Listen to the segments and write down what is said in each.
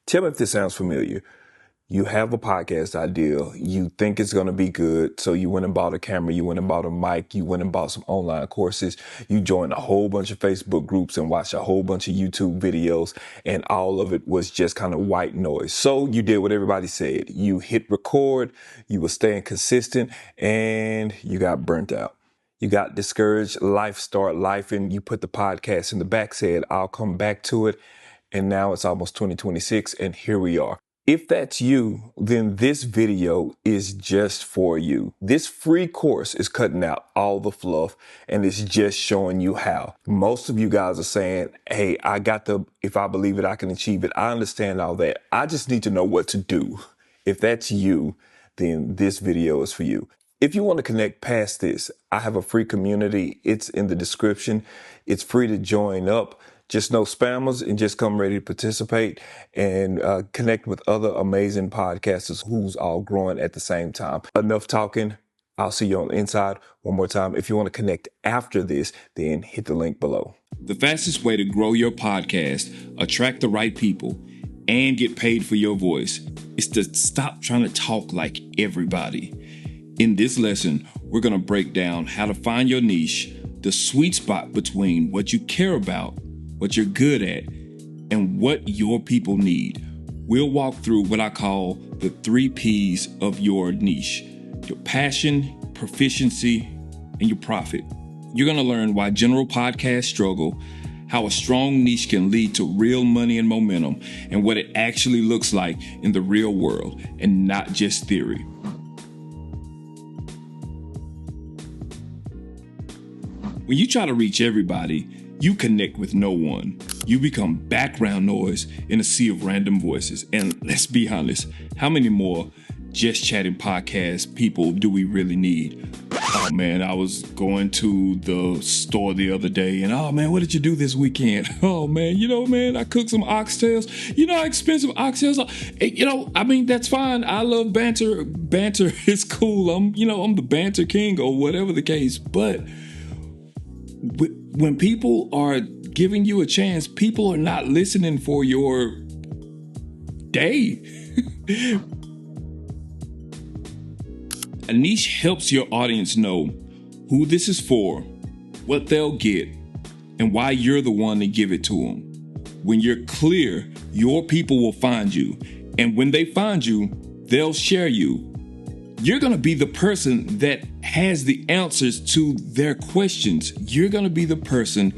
Tell me if this sounds familiar. You have a podcast idea. You think it's going to be good. So you went and bought a camera. You went and bought a mic. You went and bought some online courses. You joined a whole bunch of Facebook groups and watched a whole bunch of YouTube videos. And all of it was just kind of white noise. So you did what everybody said. You hit record. You were staying consistent and you got burnt out. You got discouraged. Life started life and you put the podcast in the back, said, I'll come back to it. And now it's almost 2026 and here we are. If that's you, then this video is just for you. This free course is cutting out all the fluff and it's just showing you how. Most of you guys are saying, hey, if I believe it, I can achieve it. I understand all that. I just need to know what to do. If that's you, then this video is for you. If you want to connect past this, I have a free community. It's in the description. It's free to join up. Just no spammers and just come ready to participate and connect with other amazing podcasters who's all growing at the same time. Enough talking. I'll see you on the inside one more time. If you want to connect after this, then hit the link below. The fastest way to grow your podcast, attract the right people, and get paid for your voice is to stop trying to talk like everybody. In this lesson, we're going to break down how to find your niche, the sweet spot between what you care about, what you're good at, and what your people need. We'll walk through what I call the 3 P's of your niche: your passion, proficiency, and your profit. You're going to learn why general podcasts struggle, how a strong niche can lead to real money and momentum, and what it actually looks like in the real world and not just theory. When you try to reach everybody, you connect with no one. You become background noise in a sea of random voices. And let's be honest, how many more Just Chatting podcast people do we really need? Oh man, I was going to the store the other day and oh man, what did you do this weekend? Oh man, I cooked some oxtails. You know how expensive oxtails are? That's fine. I love banter. Banter is cool. I'm the banter king or whatever the case. But when people are giving you a chance, people are not listening for your day. A niche helps your audience know who this is for, what they'll get, and why you're the one to give it to them. When you're clear, your people will find you. And when they find you, they'll share you. You're going to be the person that has the answers to their questions. You're going to be the person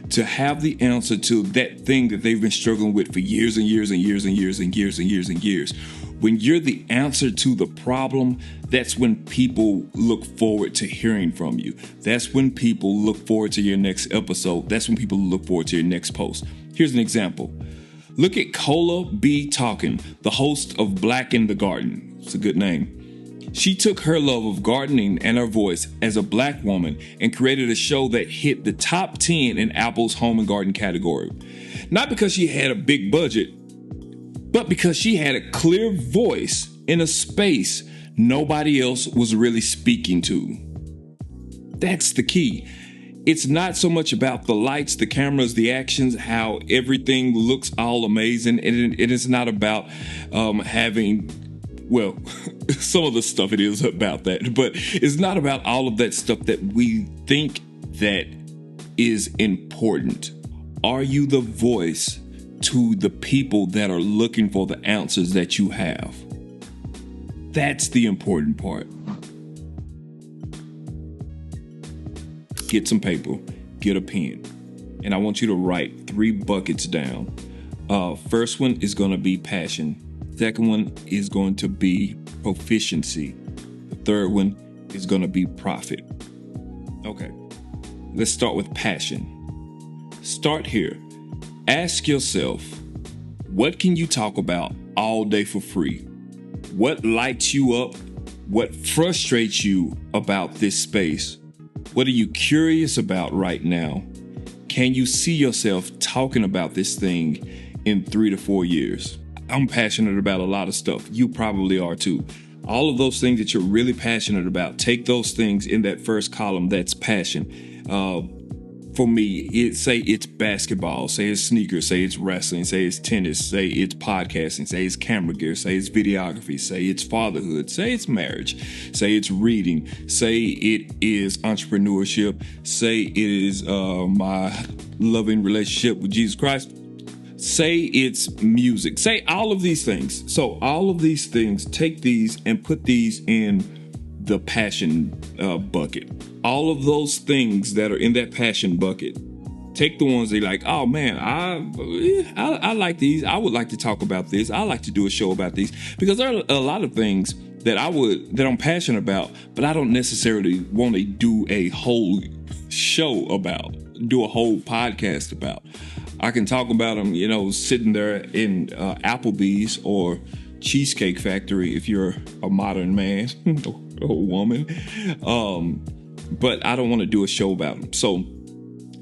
to have the answer to that thing that they've been struggling with for years and years and years and years and years and years and years. When you're the answer to the problem, that's when people look forward to hearing from you. That's when people look forward to your next episode. That's when people look forward to your next post. Here's an example. Look at Cola B. Talkin, the host of Black in the Garden. It's a good name. She took her love of gardening and her voice as a Black woman and created a show that hit the top 10 in Apple's home and garden category. Not because she had a big budget, but because she had a clear voice in a space nobody else was really speaking to. That's the key. It's not so much about the lights, the cameras, the actions, how everything looks all amazing. And it is not about some of the stuff it is about that, but it's not about all of that stuff that we think that is important. Are you the voice to the people that are looking for the answers that you have? That's the important part. Get some paper, get a pen, and I want you to write 3 buckets down. First one is going to be passion. Second one is going to be proficiency. The third one is going to be profit. Okay, let's start with passion. Start here. Ask yourself, what can you talk about all day for free? What lights you up? What frustrates you about this space? What are you curious about right now? Can you see yourself talking about this thing in 3 to 4 years? I'm passionate about a lot of stuff. You probably are too. All of those things that you're really passionate about, take those things in that first column, that's passion. for me, say it's basketball, say it's sneakers, say it's wrestling, say it's tennis, say it's podcasting, say it's camera gear, say it's videography, say it's fatherhood, say it's marriage, say it's reading, say it is entrepreneurship, say it is my loving relationship with Jesus Christ, say it's music, say all of these things. So all of these things, take these and put these in the passion bucket. All of those things that are in that passion bucket, take the ones that like, oh man, I like these. I would like to talk about this. I like to do a show about these, because there are a lot of things that I'm passionate about, but I don't necessarily want to do a whole show about, do a whole podcast about. I can talk about them, sitting there in Applebee's or Cheesecake Factory if you're a modern man or woman. But I don't want to do a show about them. So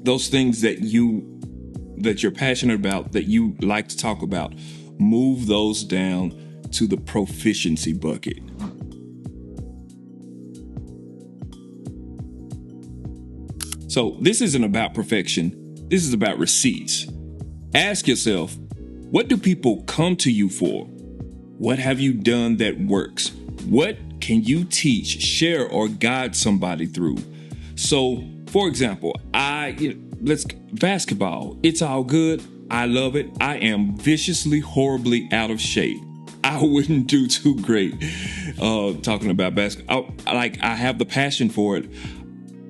those things that you're passionate about, that you like to talk about, move those down to the proficiency bucket. So this isn't about perfection. This is about receipts. Ask yourself, what do people come to you for? What have you done that works? What can you teach, share, or guide somebody through? So, for example, basketball. It's all good. I love it. I am viciously, horribly out of shape. I wouldn't do too great talking about basketball. I have the passion for it.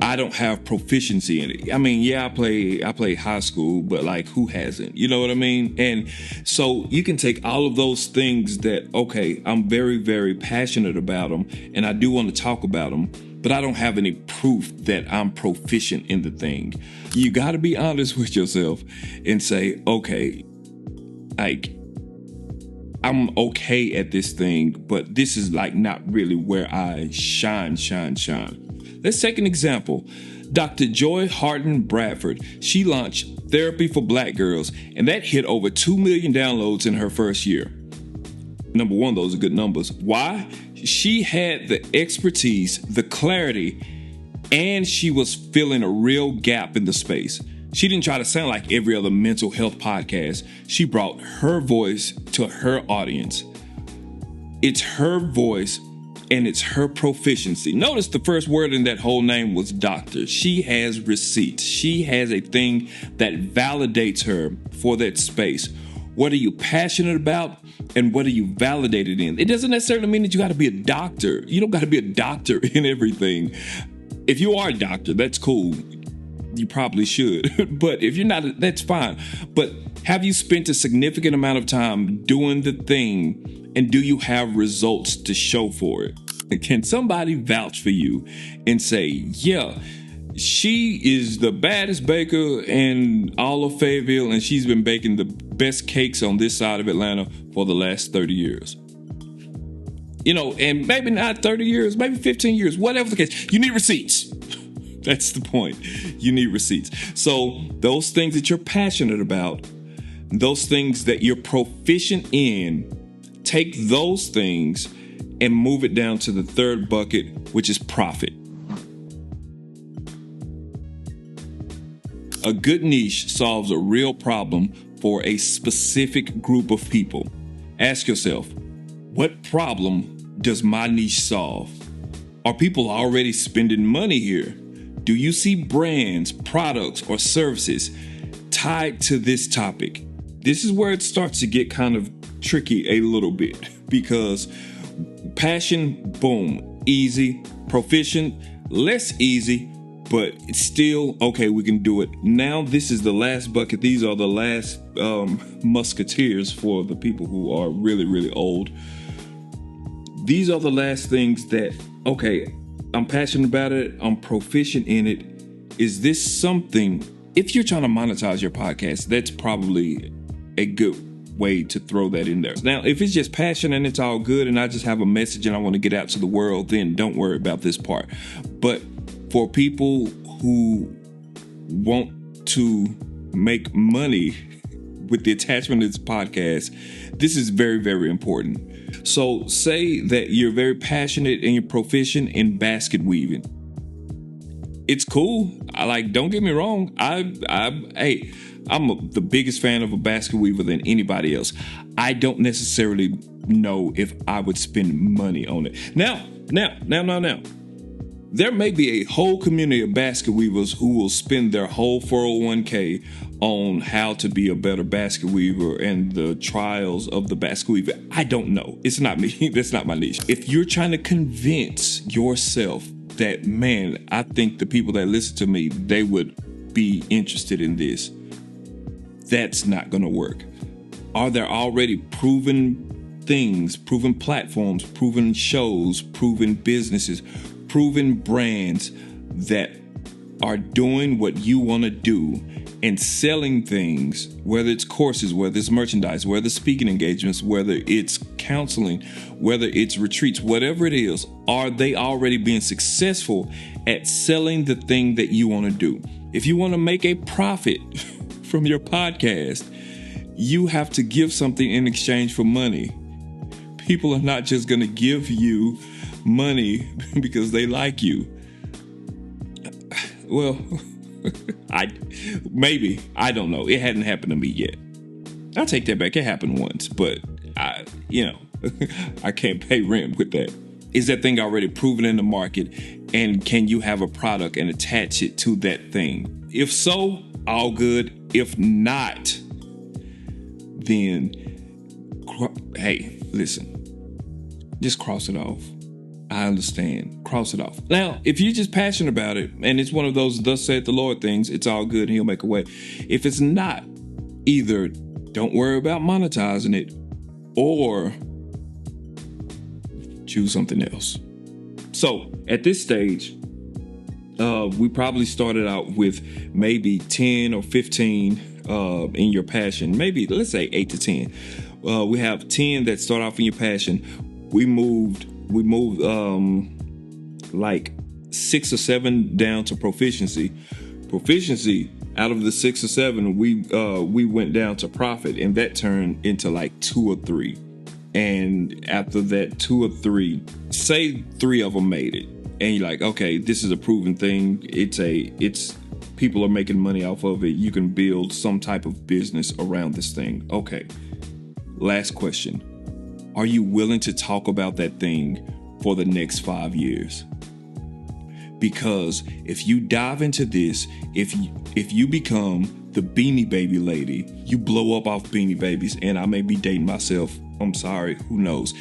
I don't have proficiency in it. I mean, yeah, I play high school, but like, who hasn't? You know what I mean? And so you can take all of those things that, okay, I'm very, very passionate about them, and I do want to talk about them, but I don't have any proof that I'm proficient in the thing. You got to be honest with yourself and say, okay, like, I'm okay at this thing, but this is like not really where I shine. Let's take an example. Dr. Joy Harden Bradford, she launched Therapy for Black Girls, and that hit over 2 million downloads in her first year. Number one, those are good numbers. Why? She had the expertise, the clarity, and she was filling a real gap in the space. She didn't try to sound like every other mental health podcast. She brought her voice to her audience. It's her voice, and it's her proficiency. Notice the first word in that whole name was doctor. She has receipts. She has a thing that validates her for that space. What are you passionate about, and what are you validated in? It doesn't necessarily mean that you got to be a doctor. You don't got to be a doctor in everything. If you are a doctor, that's cool. You probably should. But if you're not, that's fine. But have you spent a significant amount of time doing the thing, and do you have results to show for it? Can somebody vouch for you and say, yeah, she is the baddest baker in all of Fayetteville, and she's been baking the best cakes on this side of Atlanta for the last 30 years? And maybe not 30 years, maybe 15 years, whatever the case. You need receipts. That's the point. You need receipts. So those things that you're passionate about, those things that you're proficient in, take those things and move it down to the third bucket, which is profit. A good niche solves a real problem for a specific group of people. Ask yourself, what problem does my niche solve? Are people already spending money here? Do you see brands, products, or services tied to this topic? This is where it starts to get kind of tricky a little bit, because passion, boom, easy. Proficient, less easy, but it's still okay. We can do it. Now this is the last bucket. These are the last musketeers for the people who are really, really old. These are the last things that, okay, I'm passionate about it. I'm proficient in it. Is this something, if you're trying to monetize your podcast, that's probably a good way to throw that in there. Now, if it's just passion and it's all good and I just have a message and I want to get out to the world, then don't worry about this part. But for people who want to make money with the attachment of this podcast, this is very, very important. So say that you're very passionate and you're proficient in basket weaving. it's cool. Don't get me wrong. I'm the biggest fan of a basket weaver than anybody else. I don't necessarily know if I would spend money on it. Now. There may be a whole community of basket weavers who will spend their whole 401k on how to be a better basket weaver and the trials of the basket weaver. I don't know. It's not me. That's not my niche. If you're trying to convince yourself that, man, I think the people that listen to me, they would be interested in this, that's not going to work. Are there already proven things, proven platforms, proven shows, proven businesses, proven brands that are doing what you want to do and selling things, whether it's courses, whether it's merchandise, whether it's speaking engagements, whether it's counseling, whether it's retreats, whatever it is, are they already being successful at selling the thing that you want to do? If you want to make a profit from your podcast, you have to give something in exchange for money. People are not just going to give you money because they like you. Well, I don't know. It hadn't happened to me yet. I'll take that back. It happened once, but I can't pay rent with that. Is that thing already proven in the market? And can you have a product and attach it to that thing? If so, all good. If not, then, hey, listen, just cross it off. I understand. Cross it off. Now, if you're just passionate about it and it's one of those thus saith the Lord things, it's all good and he'll make a way. If it's not, either don't worry about monetizing it or choose something else. So at this stage, we probably started out with maybe 10 or 15 in your passion. Maybe, let's say 8 to 10. We have 10 that start off in your passion. We moved like 6 or 7 down to proficiency. Proficiency, out of the 6 or 7, we went down to profit, and that turned into like 2 or 3. And after that 2 or 3, say 3 of them made it, and you're like, okay, this is a proven thing. It's people are making money off of it. You can build some type of business around this thing. Okay. Last question. Are you willing to talk about that thing for the next 5 years? Because if you dive into this, if you become the Beanie Baby lady, you blow up off Beanie Babies, and I may be dating myself. I'm sorry, who knows?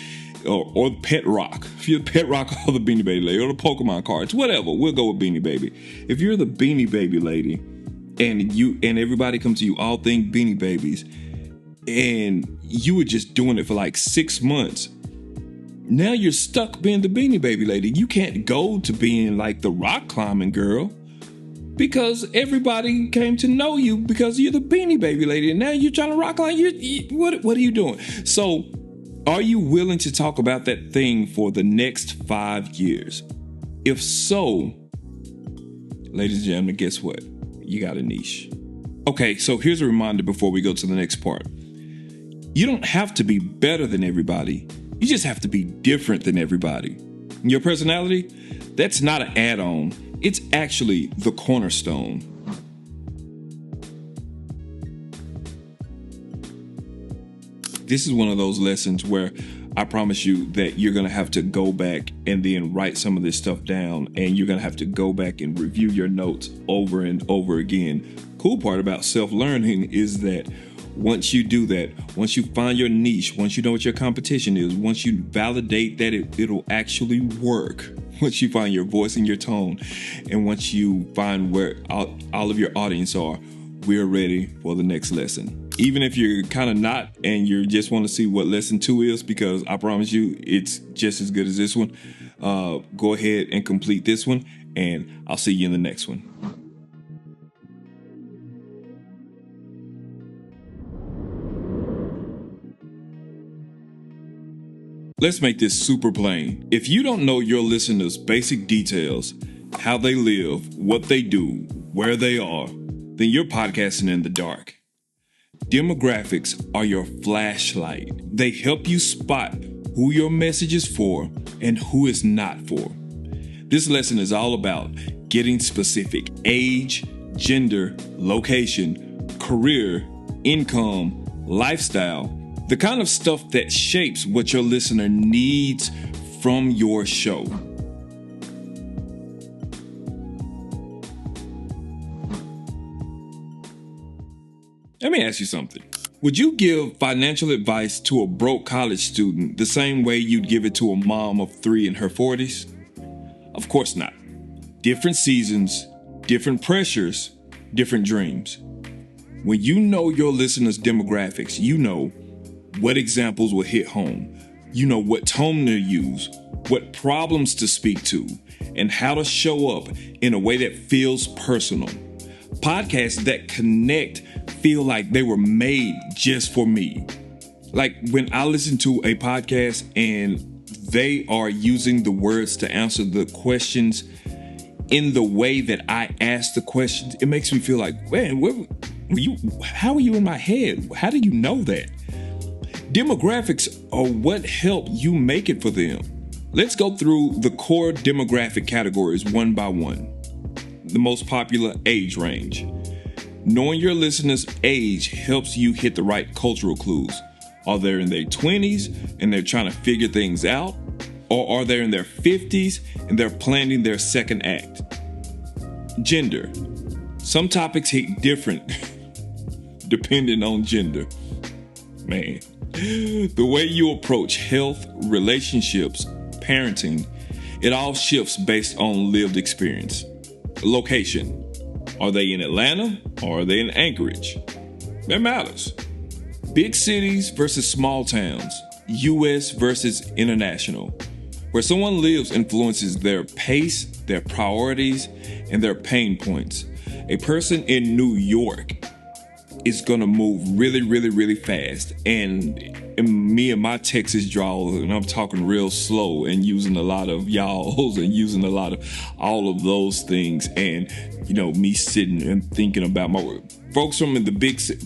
Or Pet Rock. If you're Pet Rock or the Beanie Baby lady, or the Pokemon cards, whatever, we'll go with Beanie Baby. If you're the Beanie Baby lady, and everybody comes to you, all think Beanie Babies, and you were just doing it for like 6 months, now you're stuck being the Beanie Baby lady. You can't go to being like the rock climbing girl because everybody came to know you because you're the Beanie Baby lady, and now you're trying to rock climb. What are you doing? So, are you willing to talk about that thing for the next 5 years? If so, ladies and gentlemen, guess what? You got a niche. Okay, so here's a reminder before we go to the next part. You don't have to be better than everybody. You just have to be different than everybody. Your personality, that's not an add-on. It's actually the cornerstone. This is one of those lessons where I promise you that you're going to have to go back and then write some of this stuff down, and you're going to have to go back and review your notes over and over again. Cool part about self-learning is that once you do that, once you find your niche, once you know what your competition is, once you validate that it'll actually work, once you find your voice and your tone, and once you find where all of your audience are, we're ready for the next lesson. Even if you're kind of not, and you just want to see what lesson 2 is, because I promise you it's just as good as this one, go ahead and complete this one, and I'll see you in the next one. Let's make this super plain. If you don't know your listeners' basic details, how they live, what they do, where they are, then you're podcasting in the dark. Demographics are your flashlight. They help you spot who your message is for and who it's not for. This lesson is all about getting specific: age, gender, location, career, income, lifestyle, the kind of stuff that shapes what your listener needs from your show. Let me ask you something. Would you give financial advice to a broke college student the same way you'd give it to a mom of 3 in her 40s? Of course not. Different seasons, different pressures, different dreams. When you know your listeners' demographics, you know what examples will hit home. You know what tone to use, what problems to speak to, and how to show up in a way that feels personal. Podcasts that connect feel like they were made just for me. Like when I listen to a podcast and they are using the words to answer the questions in the way that I ask the questions, it makes me feel like, man, how are you in my head? How do you know that? Demographics are what help you make it for them. Let's go through the core demographic categories one by one. The most popular: age range. Knowing your listener's age helps you hit the right cultural clues. Are they in their 20s and they're trying to figure things out? Or are they in their 50s and they're planning their second act? Gender. Some topics hit different depending on gender. Man, the way you approach health, relationships, parenting, it all shifts based on lived experience. Location. Are they in Atlanta or are they in Anchorage? That matters. Big cities versus small towns. U.S. versus international. Where someone lives influences their pace, their priorities, and their pain points. A person in New York is going to move really, really, really fast. And me and my Texas drawl, and I'm talking real slow and using a lot of y'alls and using a lot of all of those things. And, you know, me sitting and thinking about my folks from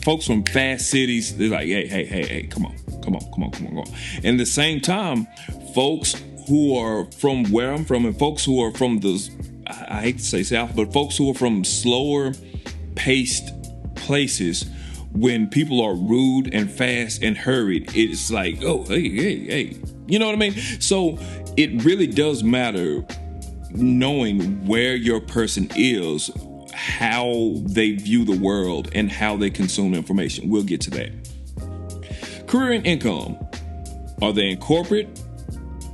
folks from fast cities. They're like, hey, come on. And at the same time, folks who are from where I'm from and folks who are from I hate to say South, but folks who are from slower paced places, when people are rude and fast and hurried, it's like, oh, hey. You know what I mean? So it really does matter knowing where your person is, how they view the world, and how they consume information. We'll get to that. Career and income. Are they in corporate?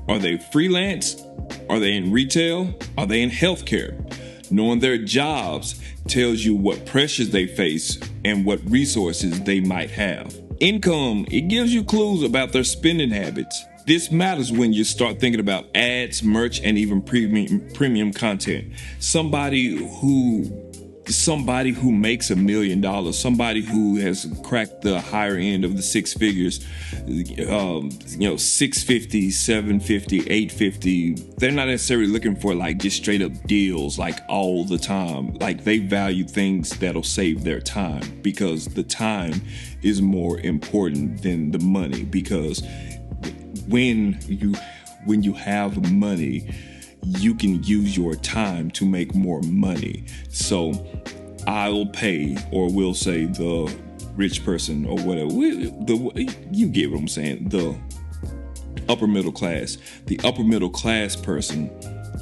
Are they freelance? Are they in retail? Are they in healthcare? Knowing their jobs tells you what pressures they face and what resources they might have. Income, it gives you clues about their spending habits. This matters when you start thinking about ads, merch, and even premium content. Somebody who makes $1 million, somebody who has cracked the higher end of the six figures, 650, 750, 850. They're not necessarily looking for like just straight up deals like all the time. Like they value things that'll save their time, because the time is more important than the money. Because when you have money, you can use your time to make more money. So I'll pay, or we'll say the rich person or whatever. You get what I'm saying. The upper middle class. The upper middle class person,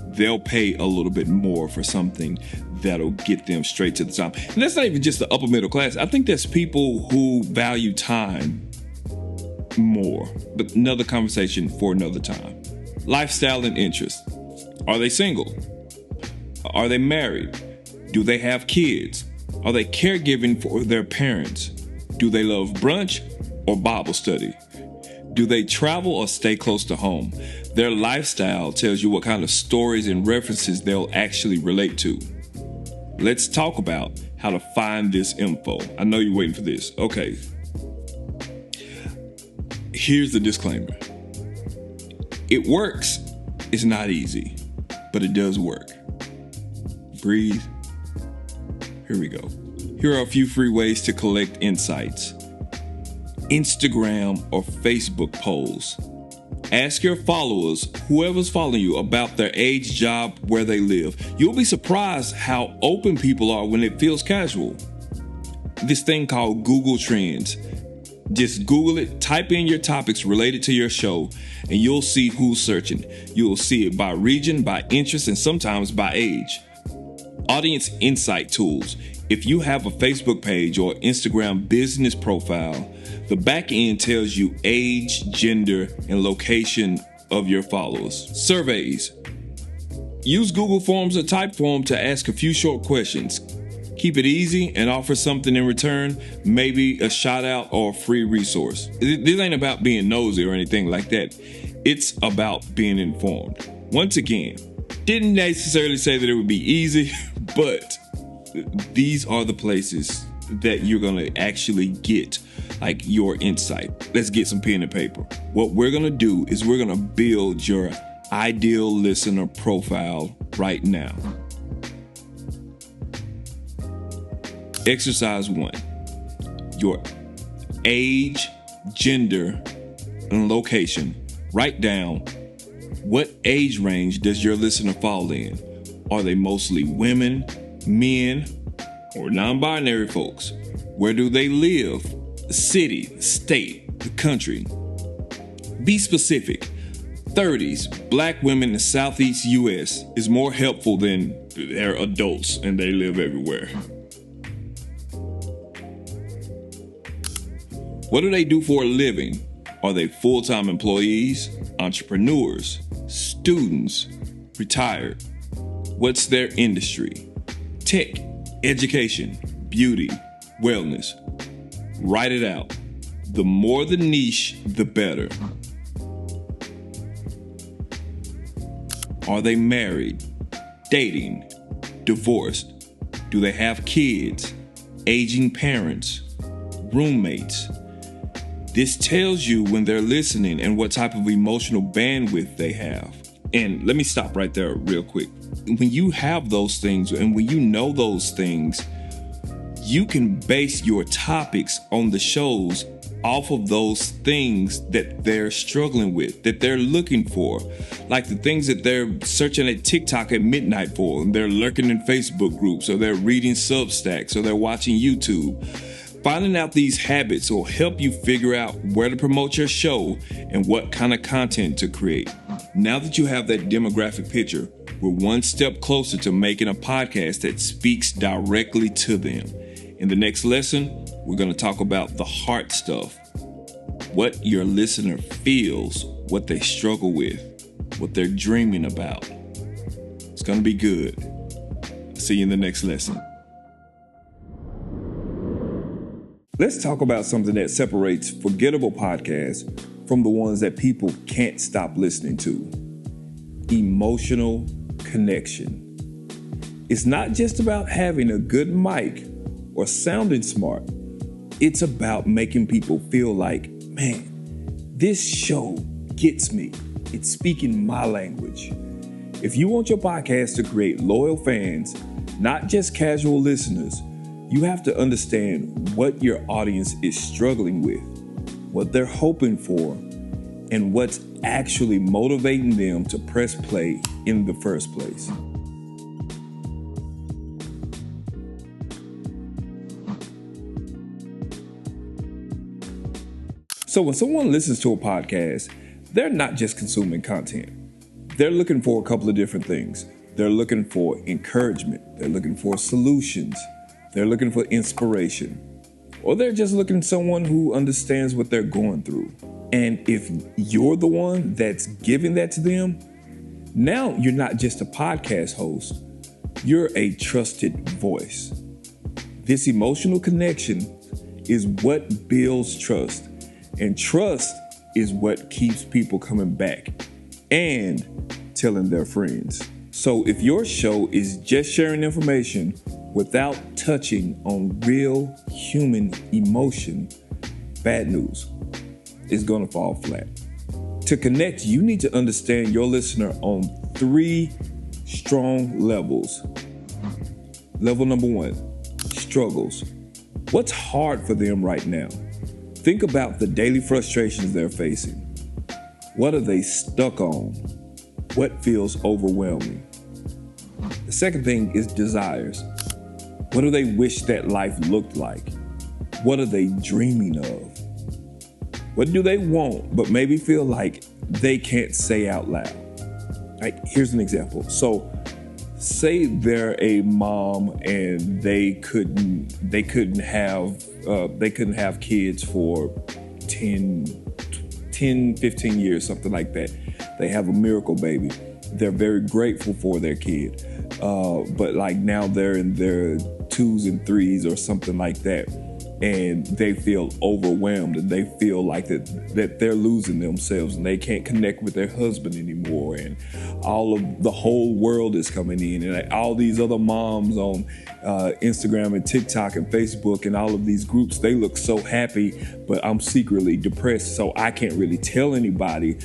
they'll pay a little bit more for something that'll get them straight to the top. And that's not even just the upper middle class. I think there's people who value time more. But another conversation for another time. Lifestyle and interest. Are they single? Are they married? Do they have kids? Are they caregiving for their parents? Do they love brunch or Bible study? Do they travel or stay close to home? Their lifestyle tells you what kind of stories and references they'll actually relate to. Let's talk about how to find this info. I know you're waiting for this. Okay. Here's the disclaimer. It works. It's not easy, but it does work. Breathe. Here we go. Here are a few free ways to collect insights. Instagram or Facebook polls. Ask your followers, whoever's following you, about their age, job, where they live. You'll be surprised how open people are when it feels casual. This thing called Google Trends. Just Google it, type in your topics related to your show, and you'll see who's searching. You'll see it by region, by interest, and sometimes by age. Audience insight tools. If you have a Facebook page or Instagram business profile, the back end tells you age, gender, and location of your followers. Surveys. Use Google Forms or Typeform to ask a few short questions. Keep it easy and offer something in return, maybe a shout out or a free resource. This ain't about being nosy or anything like that. It's about being informed. Once again, didn't necessarily say that it would be easy, but these are the places that you're going to actually get like your insight. Let's get some pen and paper. What we're going to do is we're going to build your ideal listener profile right now. Exercise 1. Your age, gender, and location. Write down what age range does your listener fall in. Are they mostly women, men, or non-binary folks? Where do they live? The city, the state, the country. Be specific. 30s, black women in Southeast US is more helpful than they're adults and they live everywhere. What do they do for a living? Are they full-time employees, entrepreneurs, students, retired? What's their industry? Tech, education, beauty, wellness. Write it out. The more the niche, the better. Are they married, dating, divorced? Do they have kids, aging parents, roommates? This tells you when they're listening and what type of emotional bandwidth they have. And let me stop right there real quick. When you have those things and when you know those things, you can base your topics on the shows off of those things that they're struggling with, that they're looking for. Like the things that they're searching at TikTok at midnight for, and they're lurking in Facebook groups, or they're reading Substacks, or they're watching YouTube. Finding out these habits will help you figure out where to promote your show and what kind of content to create. Now that you have that demographic picture, we're one step closer to making a podcast that speaks directly to them. In the next lesson, we're going to talk about the heart stuff. What your listener feels, what they struggle with, what they're dreaming about. It's going to be good. See you in the next lesson. Let's talk about something that separates forgettable podcasts from the ones that people can't stop listening to. Emotional connection. It's not just about having a good mic or sounding smart. It's about making people feel like, man, this show gets me. It's speaking my language. If you want your podcast to create loyal fans, not just casual listeners, you have to understand what your audience is struggling with, what they're hoping for, and what's actually motivating them to press play in the first place. So when someone listens to a podcast, they're not just consuming content. They're looking for a couple of different things. They're looking for encouragement. They're looking for solutions. They're looking for inspiration, or they're just looking for someone who understands what they're going through. And if you're the one that's giving that to them, now you're not just a podcast host, you're a trusted voice. This emotional connection is what builds trust, and trust is what keeps people coming back and telling their friends. So if your show is just sharing information without touching on real human emotion, bad news. It's going to fall flat. To connect, you need to understand your listener on 3 strong levels. Level number 1, struggles. What's hard for them right now? Think about the daily frustrations they're facing. What are they stuck on? What feels overwhelming? The second thing is desires. What do they wish that life looked like? What are they dreaming of? What do they want, but maybe feel like they can't say out loud? Like, here's an example. So, say they're a mom and they couldn't have kids for 15 years, something like that. They have a miracle baby. They're very grateful for their kid. But like now they're in their 2s and 3s or something like that. And they feel overwhelmed and they feel like that they're losing themselves and they can't connect with their husband anymore. And the whole world is coming in, and all these other moms on Instagram and TikTok and Facebook and all of these groups, they look so happy, but I'm secretly depressed. So I can't really tell anybody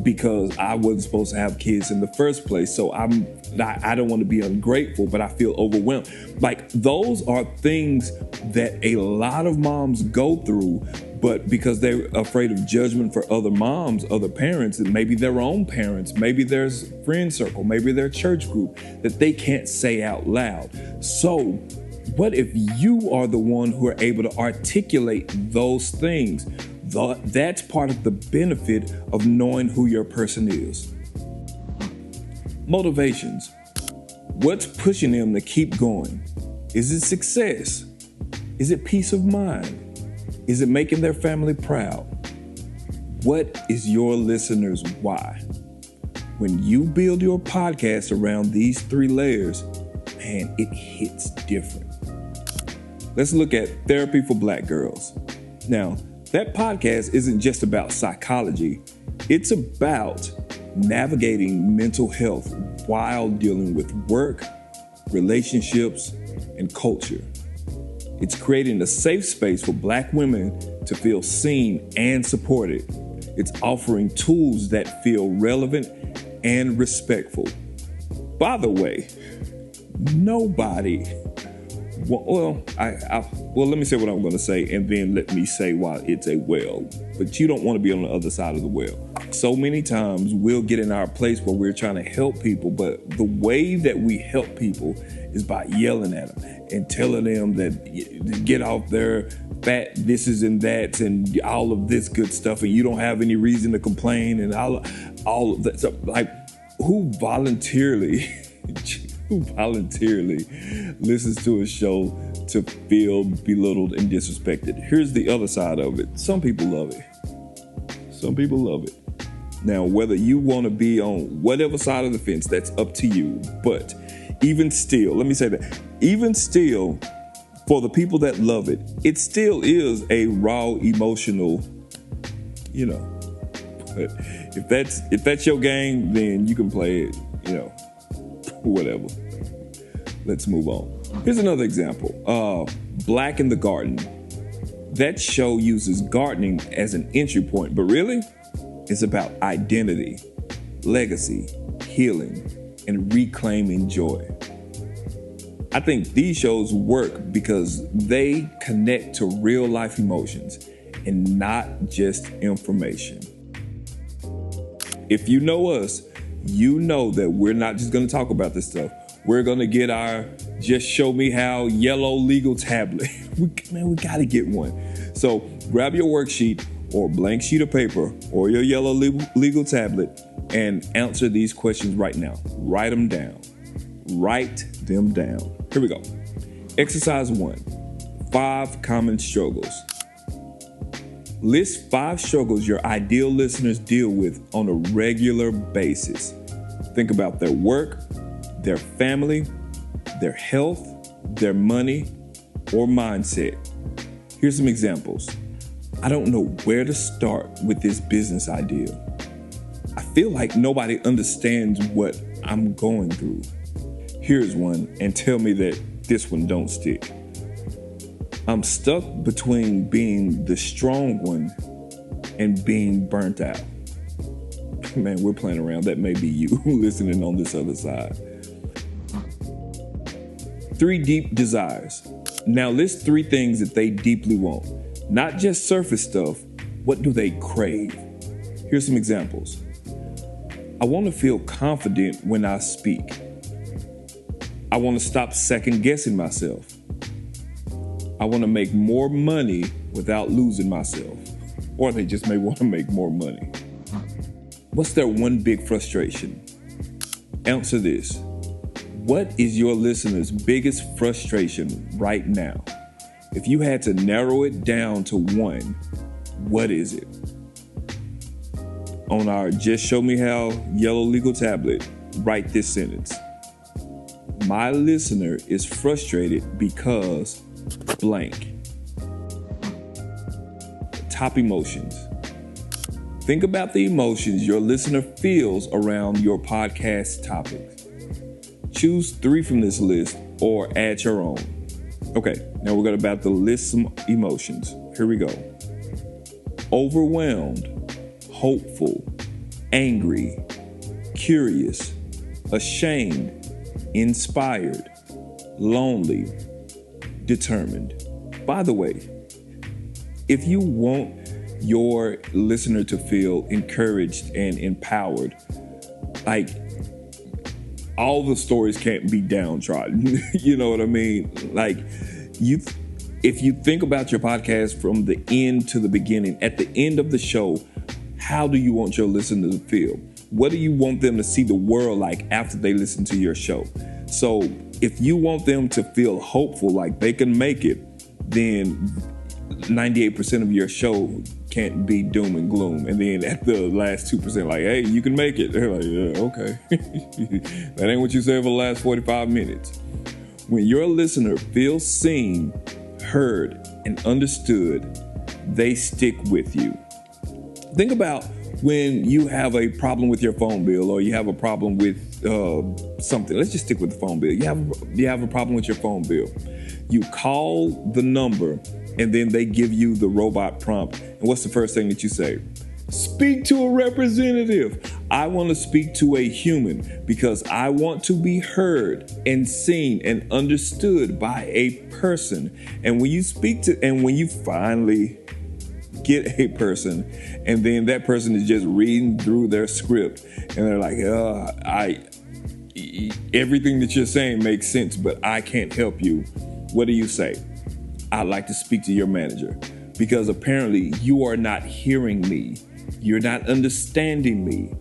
because I wasn't supposed to have kids in the first place. So I don't want to be ungrateful, but I feel overwhelmed. Like, those are things that a lot of moms go through, but because they're afraid of judgment for other moms, other parents, and maybe their own parents, maybe their friend circle, maybe their church group, that they can't say out loud. So what if you are the one who are able to articulate those things? That's part of the benefit of knowing who your person is. Motivations. What's pushing them to keep going? Is it success? Is it peace of mind? Is it making their family proud? What is your listener's why? When you build your podcast around these 3 layers, man, it hits different. Let's look at Therapy for Black Girls. Now, that podcast isn't just about psychology. It's about navigating mental health while dealing with work, relationships, and culture. It's creating a safe space for Black women to feel seen and supported. It's offering tools that feel relevant and respectful. By the way, nobody... let me say what I'm going to say, and then let me say why it's a well. But you don't want to be on the other side of the well. So many times we'll get in our place where we're trying to help people, but the way that we help people is by yelling at them and telling them that get off their fat thises and that's and all of this good stuff, and you don't have any reason to complain and all of that. So, like, who voluntarily listens to a show to feel belittled and disrespected? Here's the other side of it. Some people love it. Some people love it. Now, whether you want to be on whatever side of the fence, that's up to you. But even still, let me say that, even still, for the people that love it, it still is a raw, emotional, but if that's your game, then you can play it, whatever. Let's move on. Here's another example. Black in the Garden. That show uses gardening as an entry point, but really, it's about identity, legacy, healing, and reclaiming joy. I think these shows work because they connect to real life emotions and not just information. If you know us, you know that we're not just going to talk about this stuff. We're going to get our just show me how yellow legal tablet. We got to get one. So grab your worksheet or blank sheet of paper or your yellow legal tablet and answer these questions right now. Write them down. Write them down. Here we go. Exercise 1. 5 common struggles. List 5 struggles your ideal listeners deal with on a regular basis. Think about their work, their family, their health, their money, or mindset. Here's some examples. I don't know where to start with this business idea. I feel like nobody understands what I'm going through. Here's one, and tell me that this one don't stick. I'm stuck between being the strong one and being burnt out. Man, we're playing around. That may be you listening on this other side. 3 deep desires. Now list 3 things that they deeply want. Not just surface stuff. What do they crave? Here's some examples. I want to feel confident when I speak. I want to stop second guessing myself. I want to make more money without losing myself. Or they just may want to make more money. What's their one big frustration? Answer this. What is your listener's biggest frustration right now? If you had to narrow it down to one, what is it? On our Just Show Me How yellow legal tablet, write this sentence. My listener is frustrated because blank. Top emotions. Think about the emotions your listener feels around your podcast topics. Choose 3 from this list or add your own. Okay, now we're about to list some emotions. Here we go. Overwhelmed, hopeful, angry, curious, ashamed, inspired, lonely, determined. By the way, if you want your listener to feel encouraged and empowered, like, all the stories can't be downtrodden. You know what I mean? Like, if you think about your podcast from the end to the beginning, at the end of the show, how do you want your listener to feel? What do you want them to see the world like after they listen to your show? So if you want them to feel hopeful, like they can make it, then 98% of your show can't be doom and gloom. And then at the last 2%, like, hey, you can make it. They're like, yeah, okay. That ain't what you said for the last 45 minutes. When your listener feels seen, heard, and understood, they stick with you. Think about when you have a problem with your phone bill, or you have a problem with something. Let's just stick with the phone bill. You have a problem with your phone bill. You call the number, and then they give you the robot prompt. And what's the first thing that you say? Speak to a representative. I want to speak to a human because I want to be heard and seen and understood by a person. And when you when you finally get a person, and then that person is just reading through their script, and they're like, everything that you're saying makes sense, but I can't help you. What do you say? I'd like to speak to your manager because apparently you are not hearing me. You're not understanding me.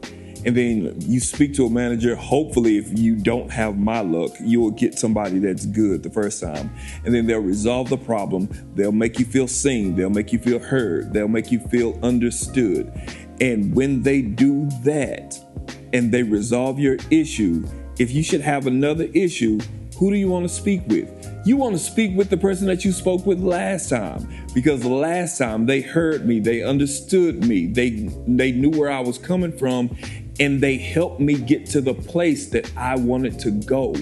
And then you speak to a manager. Hopefully, if you don't have my luck, you will get somebody that's good the first time. And then they'll resolve the problem. They'll make you feel seen. They'll make you feel heard. They'll make you feel understood. And when they do that and they resolve your issue, if you should have another issue, who do you want to speak with? You want to speak with the person that you spoke with last time, because the last time they heard me, they understood me, they knew where I was coming from, and they helped me get to the place that I wanted to go.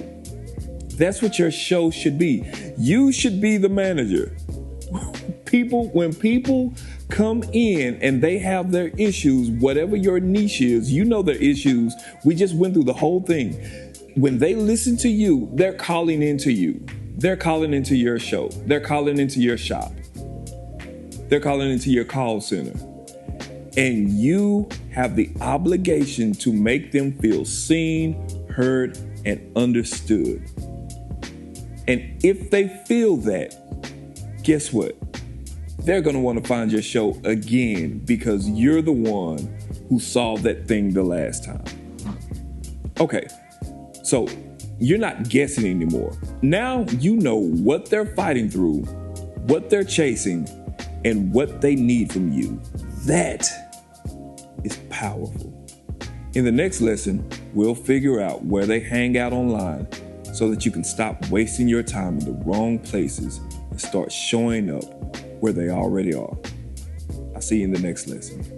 That's what your show should be. You should be the manager. When people come in and they have their issues, whatever your niche is, you know their issues. We just went through the whole thing. When they listen to you, they're calling into you. They're calling into your show. They're calling into your shop. They're calling into your call center. And you have the obligation to make them feel seen, heard, and understood. And if they feel that, guess what? They're going to want to find your show again because you're the one who solved that thing the last time. Okay, so you're not guessing anymore. Now you know what they're fighting through, what they're chasing, and what they need from you. That is powerful. In the next lesson, we'll figure out where they hang out online so that you can stop wasting your time in the wrong places and start showing up where they already are. I'll see you in the next lesson.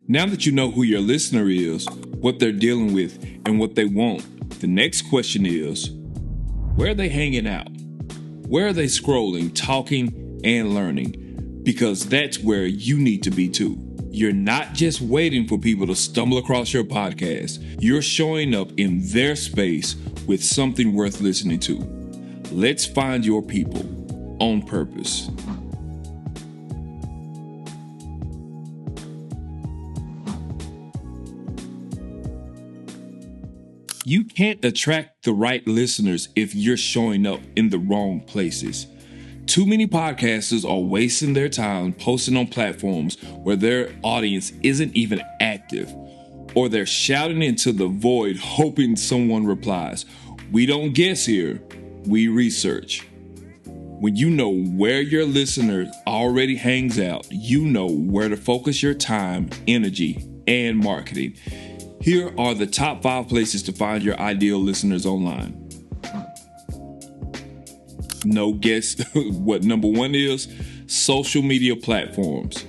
Now that you know who your listener is, what they're dealing with, and what they want, the next question is, where are they hanging out? Where are they scrolling, talking, and learning? Because that's where you need to be too. You're not just waiting for people to stumble across your podcast. You're showing up in their space with something worth listening to. Let's find your people on purpose. You can't attract the right listeners if you're showing up in the wrong places. Too many podcasters are wasting their time posting on platforms where their audience isn't even active, or they're shouting into the void hoping someone replies. We don't guess here, we research. When you know where your listener already hangs out, you know where to focus your time, energy, and marketing. Here are the top 5 places to find your ideal listeners online. No guess what number 1 is? Social media platforms.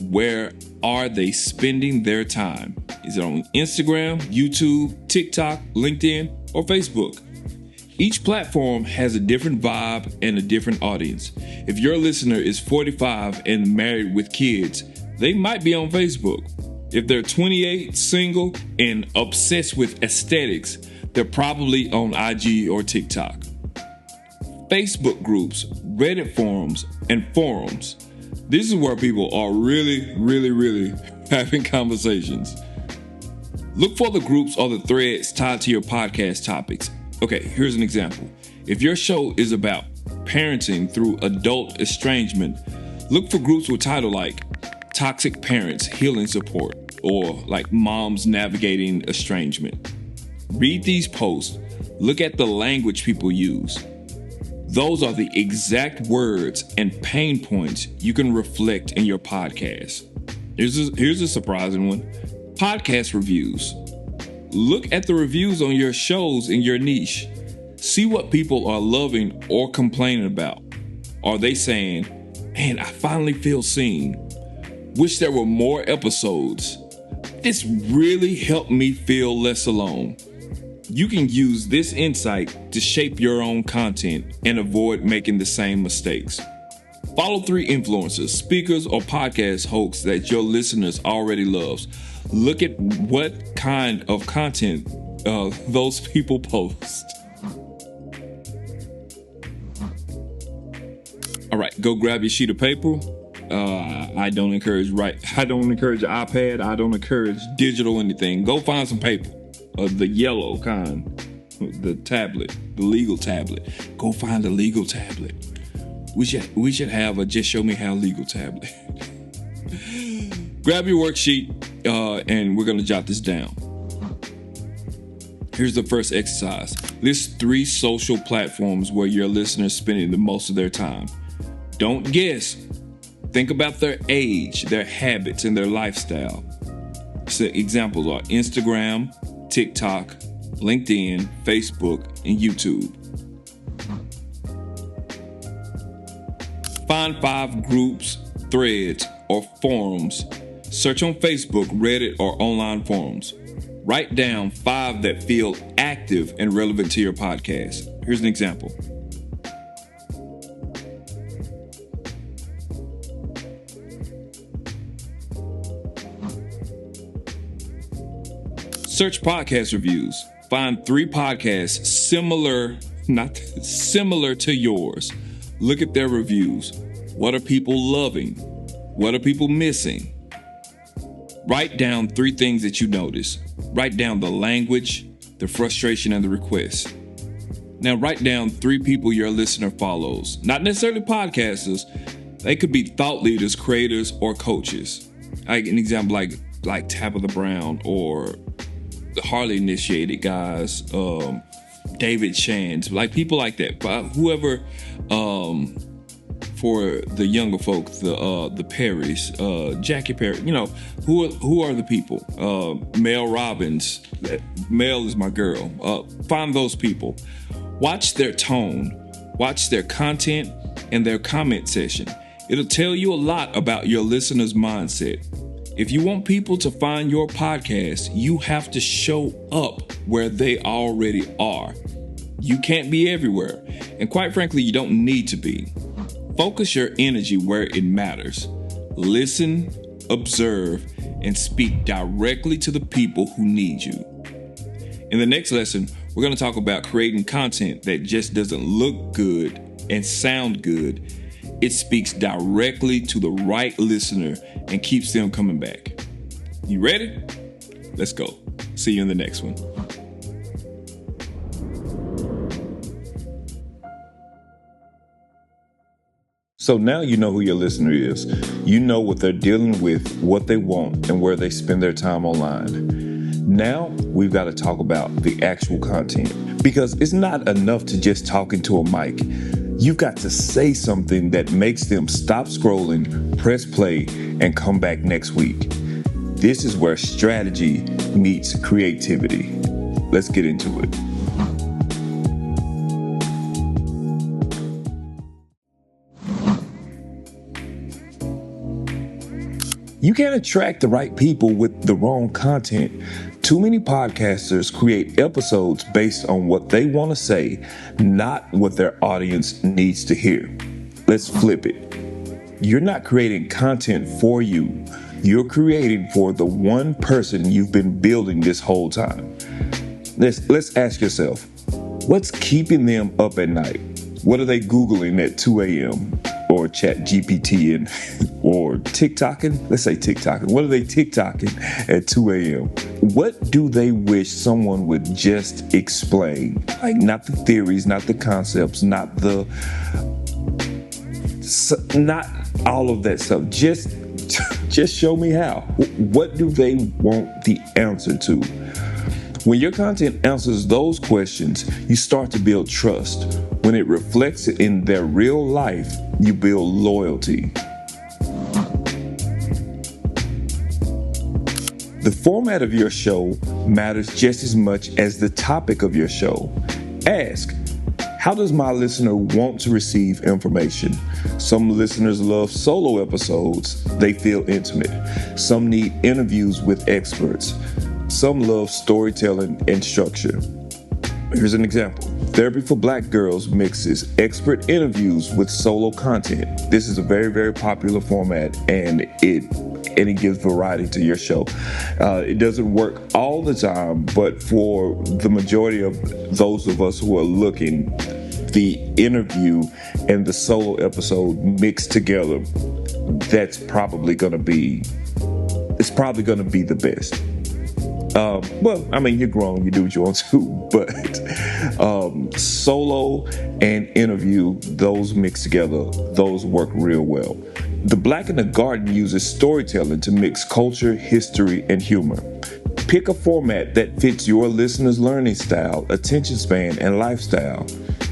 Where are they spending their time? Is it on Instagram, YouTube, TikTok, LinkedIn, or Facebook? Each platform has a different vibe and a different audience. If your listener is 45 and married with kids, they might be on Facebook. If they're 28, single, and obsessed with aesthetics, they're probably on IG or TikTok. Facebook groups, Reddit forums, and forums. This is where people are really having conversations. Look for the groups or the threads tied to your podcast topics. Okay, here's an example. If your show is about parenting through adult estrangement, look for groups with title like Toxic Parents Healing Support or like Moms Navigating Estrangement. Read these posts. Look at the language people use. Those are the exact words and pain points you can reflect in your podcast. Here's a surprising one. Podcast reviews. Look at the reviews on your shows in your niche. See what people are loving or complaining about. Are they saying, man, I finally feel seen. Wish there were more episodes. This really helped me feel less alone. You can use this insight to shape your own content and avoid making the same mistakes. Follow 3 influencers, speakers, or podcast hosts that your listeners already love. Look at what kind of content those people post. All right, go grab your sheet of paper. I don't encourage your iPad. I don't encourage digital anything. Go find some paper. The yellow kind, the tablet, the legal tablet. Go find a legal tablet. We should have a Just Show Me How legal tablet. Grab your worksheet, and we're gonna jot this down. Here's the first exercise. List 3 social platforms where your listeners spending the most of their time. Don't guess. Think about their age, their habits, and their lifestyle. So examples are Instagram, TikTok, LinkedIn, Facebook, and YouTube. Find 5 groups, threads, or forums. Search on Facebook, Reddit, or online forums. Write down 5 that feel active and relevant to your podcast. Here's an example. Search podcast reviews. Find 3 podcasts similar to yours. Look at their reviews. What are people loving? What are people missing? Write down 3 things that you notice. Write down the language, the frustration, and the request. Now write down 3 people your listener follows. Not necessarily podcasters. They could be thought leaders, creators, or coaches. Like an example like Tabitha Brown or the Harley Initiated guys, David Shands, like people like that. But whoever, for the younger folk, the Perrys, Jackie Perry, who are the people? Mel Robbins, Mel is my girl. Find those people. Watch their tone, watch their content, and their comment section. It'll tell you a lot about your listener's mindset. If you want people to find your podcast, you have to show up where they already are. You can't be everywhere. And quite frankly, you don't need to be. Focus your energy where it matters. Listen, observe, and speak directly to the people who need you. In the next lesson, We're going to talk about creating content that just doesn't look good and sound good. It speaks directly to the right listener and keeps them coming back. You ready? Let's go. See you in the next one. So now you know who your listener is. You know what they're dealing with, what they want, and where they spend their time online. Now we've got to talk about the actual content, because it's not enough to just talk into a mic. You've got to say something that makes them stop scrolling, press play, and come back next week. This is where strategy meets creativity. Let's get into it. You can't attract the right people with the wrong content. Too many podcasters create episodes based on what they want to say, not what their audience needs to hear. Let's flip it. You're not creating content for you. You're creating for the one person you've been building this whole time. Let's ask yourself, what's keeping them up at night? What are they Googling at 2 a.m.? Or chat GPTing or TikToking? Let's say TikToking. What are they TikToking at 2 a.m.? What do they wish someone would just explain? Like, not the theories, not the concepts, not all of that stuff. Just show me how. What do they want the answer to? When your content answers those questions, you start to build trust. When it reflects it in their real life, you build loyalty. The format of your show matters just as much as the topic of your show. Ask, how does my listener want to receive information? Some listeners love solo episodes. They feel intimate. Some need interviews with experts. Some love storytelling and structure. Here's an example. Therapy for Black Girls mixes expert interviews with solo content. This is a very, very popular format, and it gives variety to your show. It doesn't work all the time, but for the majority of those of us who are looking, the interview and the solo episode mixed together, it's probably going to be the best. Well, I mean, you're grown, you do what you want to, but solo and interview, those mixed together, those work real well. The Black in the Garden uses storytelling to mix culture, history, and humor. Pick a format that fits your listener's learning style, attention span, and lifestyle.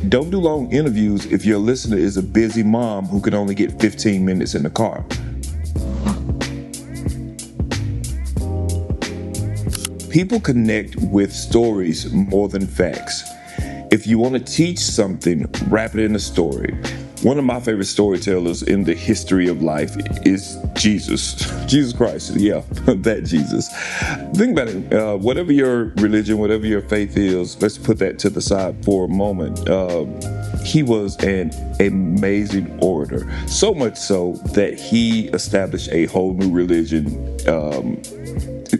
Don't do long interviews if your listener is a busy mom who can only get 15 minutes in the car. People connect with stories more than facts. If you want to teach something, wrap it in a story. One of my favorite storytellers in the history of life is Jesus Christ. Yeah, that Jesus. Think about it. Whatever your religion, whatever your faith is, let's put that to the side for a moment. He was an amazing orator, so much so that he established a whole new religion.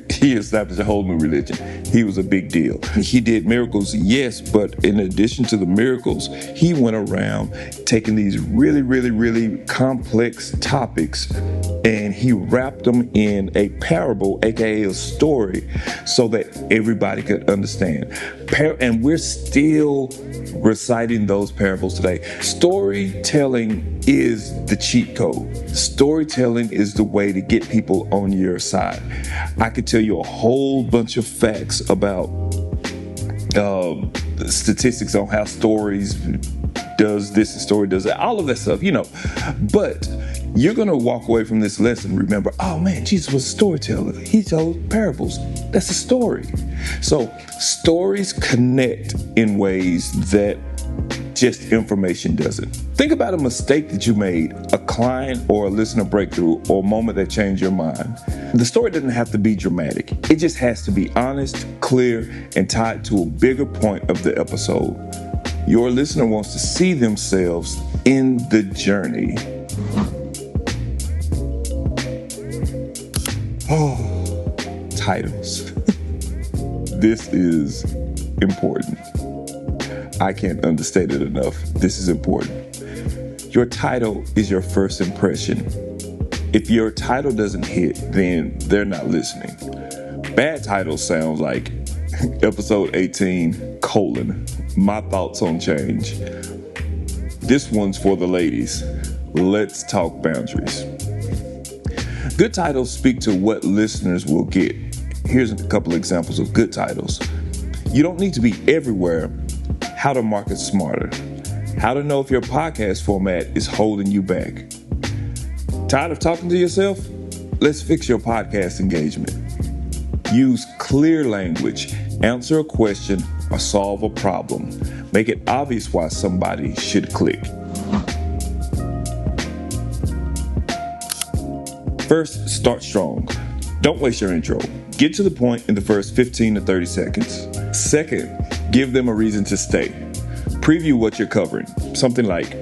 He was a big deal. He did miracles, yes, but in addition to the miracles, he went around taking these really, really, really complex topics and he wrapped them in a parable, aka a story, so that everybody could understand. And we're still reciting those parables today. Storytelling is the cheat code. Storytelling is the way to get people on your side. I could tell you a whole bunch of facts about statistics on how stories does this and story does that, all of that stuff, but you're going to walk away from this lesson, remember, oh man, Jesus was a storyteller. He told parables. That's a story. So stories connect in ways that just information doesn't. Think about a mistake that you made, a client or a listener breakthrough, or a moment that changed your mind. The story doesn't have to be dramatic. It just has to be honest, clear, and tied to a bigger point of the episode. Your listener wants to see themselves in the journey. Oh, titles. This is important. I can't understate it enough. This is important. Your title is your first impression. If your title doesn't hit, then they're not listening. Bad titles sound like episode 18, my thoughts on change. This one's for the ladies. Let's talk boundaries. Good titles speak to what listeners will get. Here's a couple examples of good titles. You don't need to be everywhere. How to market smarter. How to know if your podcast format is holding you back. Tired of talking to yourself? Let's fix your podcast engagement. Use clear language. Answer a question or solve a problem. Make it obvious why somebody should click. First, start strong. Don't waste your intro. Get to the point in the first 15 to 30 seconds. Second, give them a reason to stay. Preview what you're covering. Something like,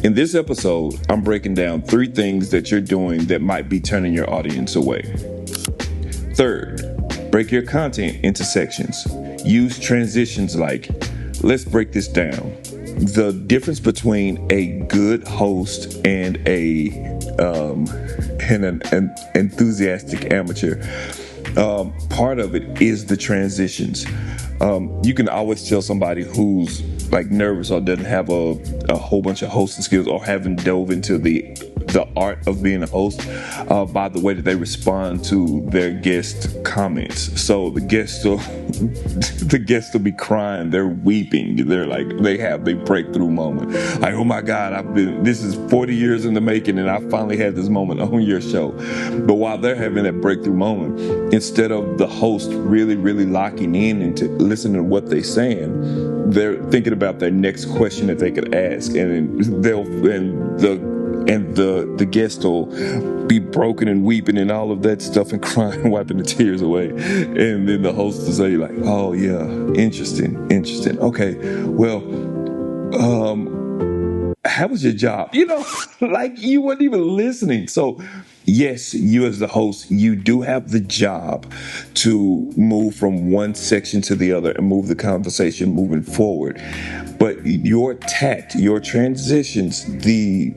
in this episode, I'm breaking down 3 things that you're doing that might be turning your audience away. Third, break your content into sections. Use transitions like, let's break this down. The difference between a good host and an enthusiastic amateur. Part of it is the transitions. You can always tell somebody who's like nervous or doesn't have a whole bunch of hosting skills or haven't dove into the art of being a host by the way that they respond to their guest comments. So the guests will be crying, they're weeping, they're like, they have a breakthrough moment. Like, oh my God, this is 40 years in the making and I finally had this moment on your show. But while they're having that breakthrough moment, instead of the host really, really locking in and to listening to what they're saying, they're thinking about their next question that they could ask, and the guest will be broken and weeping and all of that stuff and crying, wiping the tears away. And then the host will say like, oh yeah, interesting. Okay, well, how was your job? Like you weren't even listening. So yes, you as the host, you do have the job to move from one section to the other and move the conversation moving forward. But your tact, your transitions, the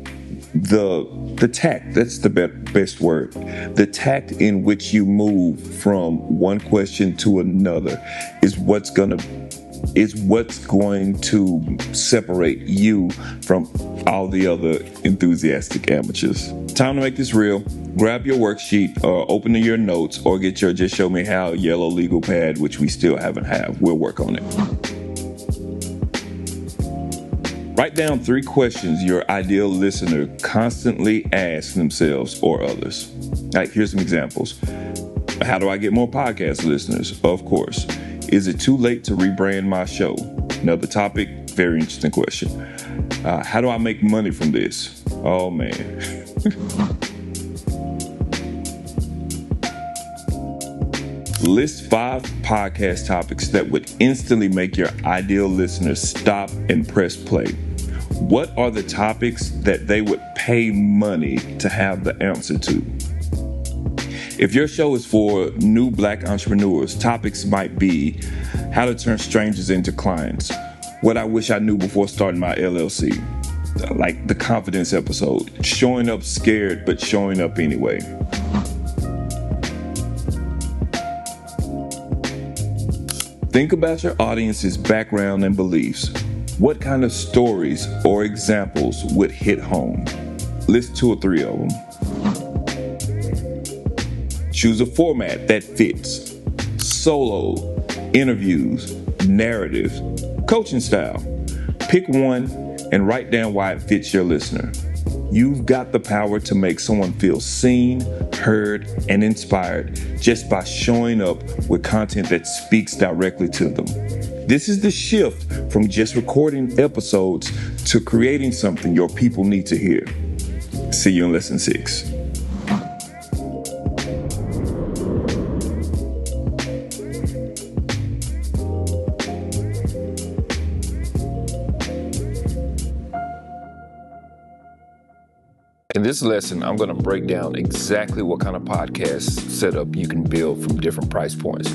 tact, that's the best word. The tact in which you move from one question to another is what's going to separate you from all the other enthusiastic amateurs. Time to make this real. Grab your worksheet or open your notes or get your Just Show Me How yellow legal pad, which we still haven't have. We'll work on it. Write down 3 questions your ideal listener constantly asks themselves or others. All right, here's some examples. How do I get more podcast listeners? Of course. Is it too late to rebrand my show? Another topic, very interesting question. How do I make money from this? Oh man. List 5 podcast topics that would instantly make your ideal listeners stop and press play. What are the topics that they would pay money to have the answer to? If your show is for new Black entrepreneurs, topics might be how to turn strangers into clients, what I wish I knew before starting my LLC, like the confidence episode, showing up scared but showing up anyway. Think about your audience's background and beliefs. What kind of stories or examples would hit home? List 2 or 3 of them. Choose a format that fits. Solo, interviews, narrative, coaching style. Pick one and write down why it fits your listener. You've got the power to make someone feel seen, heard, and inspired just by showing up with content that speaks directly to them. This is the shift from just recording episodes to creating something your people need to hear. See you in lesson 6. In this lesson, I'm going to break down exactly what kind of podcast setup you can build from different price points.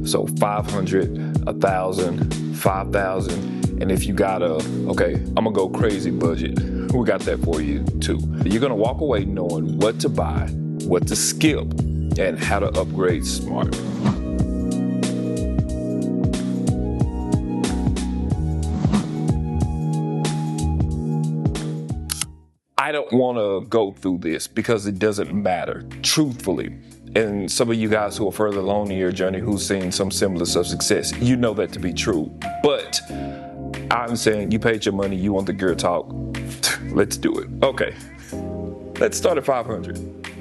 So 500, 1,000, 5,000. And if you got okay, I'm gonna go crazy budget, we got that for you too. You're gonna walk away knowing what to buy, what to skip, and how to upgrade smart. I don't want to go through this because it doesn't matter, truthfully. And some of you guys who are further along in your journey who's seen some semblance of success, you know that to be true. But I'm saying you paid your money, you want the gear talk, let's do it. Okay, let's start at $500.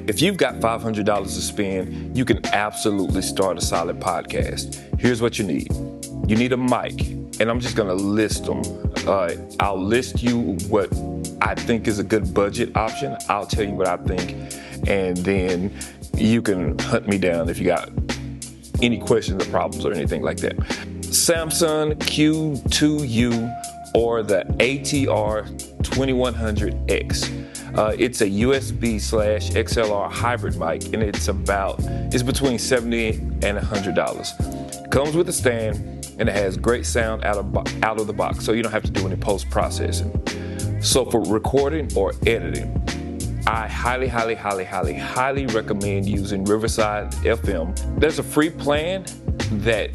If you've got $500 to spend, you can absolutely start a solid podcast. Here's what you need. You need a mic, and I'm just gonna list them. I'll list you what I think is a good budget option. I'll tell you what I think, and then you can hunt me down if you got any questions or problems or anything like that. Samsung Q2U or the ATR 2100X. It's a USB/XLR hybrid mic, and it's between $70 and $100. Comes with a stand, and it has great sound out of the box, so you don't have to do any post-processing. So for recording or editing, I highly recommend using Riverside FM. There's a free plan that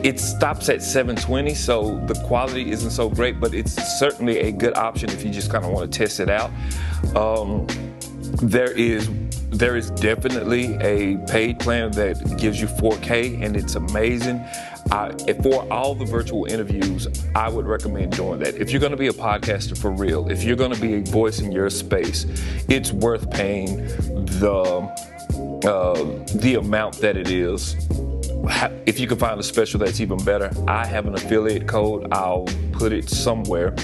it stops at 720, so the quality isn't so great, but it's certainly a good option if you just kind of want to test it out. There is definitely a paid plan that gives you 4K, and it's amazing. For all the virtual interviews, I would recommend doing that. If you're going to be a podcaster for real, if you're going to be a voice in your space, it's worth paying the amount that it is. If you can find a special that's even better, I have an affiliate code. I'll put it somewhere.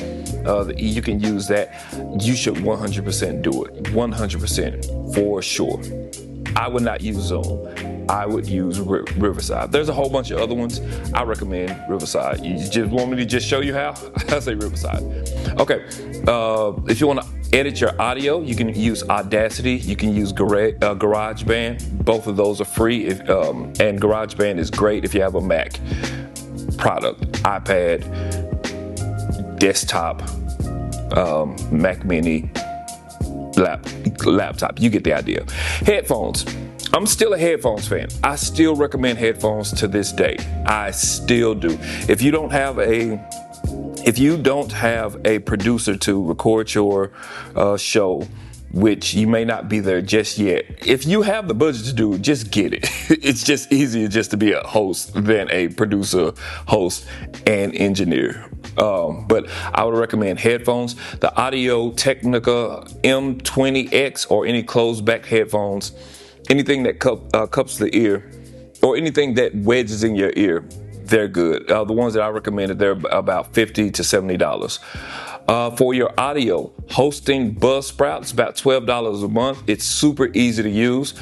You can use that. You should 100% do it. 100% for sure. I would not use Zoom. I would use Riverside. There's a whole bunch of other ones. I recommend Riverside. You just want me to just show you how? I say Riverside. Okay. If you want to edit your audio, you can use Audacity. You can use GarageBand. Both of those are free. And GarageBand is great if you have a Mac product, iPad, desktop, Mac Mini, laptop. You get the idea. Headphones. I'm still a headphones fan. I still recommend headphones to this day. I still do. If you don't have a producer to record your show, which you may not be there just yet, if you have the budget to do it, just get it. It's just easier just to be a host than a producer, host, and engineer. But I would recommend headphones. The Audio Technica M20X or any closed back headphones. Anything that cups the ear or anything that wedges in your ear, they're good. The ones that I recommended, they're about $50 to $70. For your audio, hosting Buzzsprout, it's about $12 a month. It's super easy to use.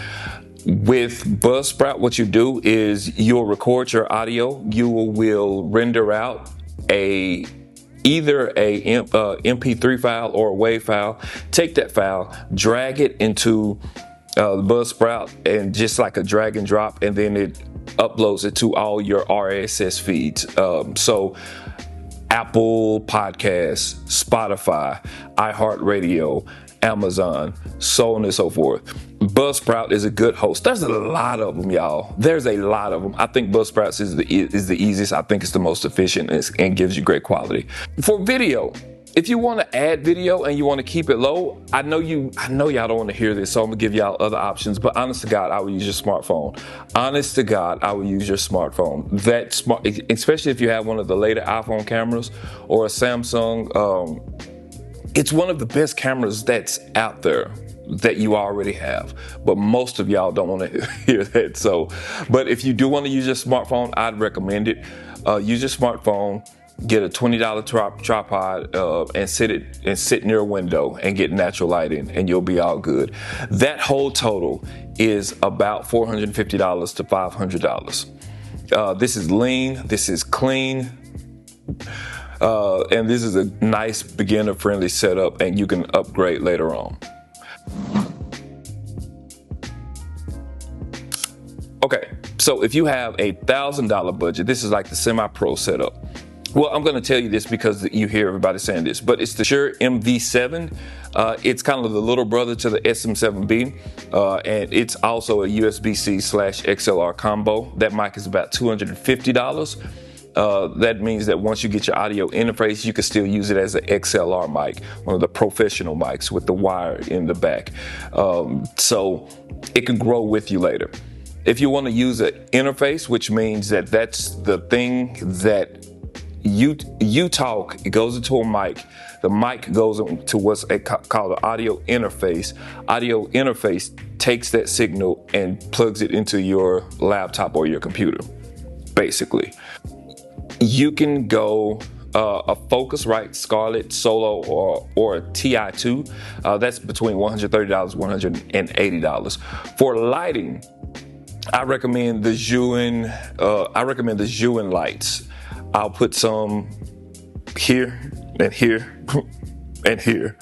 With Buzzsprout, what you do is you'll record your audio. You will render out either a MP3 file or a WAV file. Take that file, drag it into Buzzsprout, and just like a drag and drop, and then it uploads it to all your RSS feeds. So Apple Podcasts, Spotify, iHeartRadio, Amazon, so on and so forth. Buzzsprout is a good host. There's a lot of them, y'all. There's a lot of them. I think Buzzsprout is the easiest. I think it's the most efficient and gives you great quality. For video, if you want to add video and you want to keep it low, I know y'all don't want to hear this, so I'm gonna give y'all other options. But honest to God, I would use your smartphone. Honest to God, I would use your smartphone. Especially if you have one of the later iPhone cameras or a Samsung. It's one of the best cameras that's out there that you already have, but most of y'all don't want to hear that. So, but if you do want to use your smartphone, I'd recommend it. Use your smartphone. Get a $20 tripod and sit near a window and get natural lighting, and you'll be all good. That whole total is about $450 to $500. This is lean. This is clean. And this is a nice beginner-friendly setup, and you can upgrade later on. Okay, so if you have a $1,000 budget, this is like the semi-pro setup. Well, I'm going to tell you this because you hear everybody saying this, but it's the Shure MV7. It's kind of the little brother to the SM7B, and it's also a USB-C/XLR combo. That mic is about $250. That means that once you get your audio interface, you can still use it as an XLR mic, one of the professional mics with the wire in the back. So it can grow with you later. If you want to use an interface, which means that that's the thing that you talk, it goes into a mic. The mic goes into what's called an audio interface. Audio interface takes that signal and plugs it into your laptop or your computer, basically. You can go a Focusrite Scarlett Solo or a TI2. That's between $130, $180. For lighting, I recommend the Zhiyun lights. I'll put some here and here and here,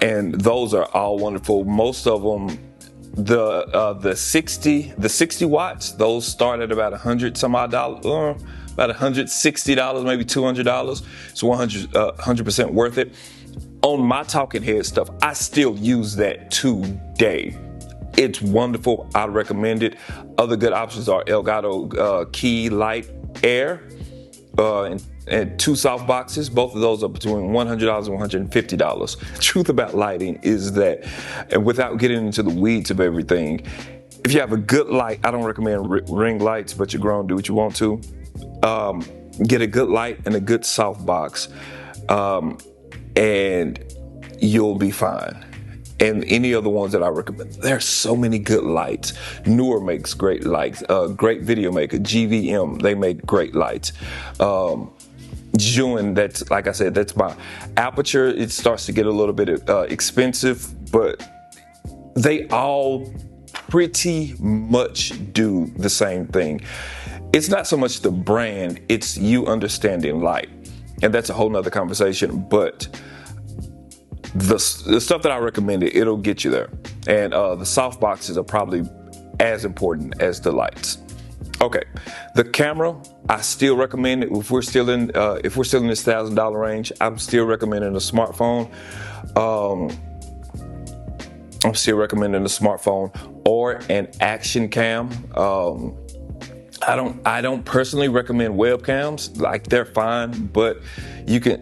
and those are all wonderful. Most of them, the 60 watts, those start at about $100 some odd dollars, about $160, maybe $200. It's 100% worth it. On my talking head stuff, I still use that today. It's wonderful. I recommend it. Other good options are Elgato Key Light Air. And two soft boxes. Both of those are between $100 and $150. The truth about lighting is that, and without getting into the weeds of everything, if you have a good light, I don't recommend ring lights, but you're grown, do what you want to. Get a good light and a good soft box, and you'll be fine. And any other ones that I recommend, there's so many good lights. Newer makes great lights. Great video maker, GVM, they make great lights. Zhiyun, that's, like I said, that's my Aperture. It starts to get a little bit expensive, but they all pretty much do the same thing. It's not so much the brand, it's you understanding light. And that's a whole nother conversation, but the stuff that I recommended, it'll get you there. And the soft boxes are probably as important as the lights. Okay, the camera, I still recommend it. If we're still in this $1,000 range, I'm still recommending a smartphone. I'm still recommending a smartphone or an action cam. I don't personally recommend webcams. Like, they're fine, but you can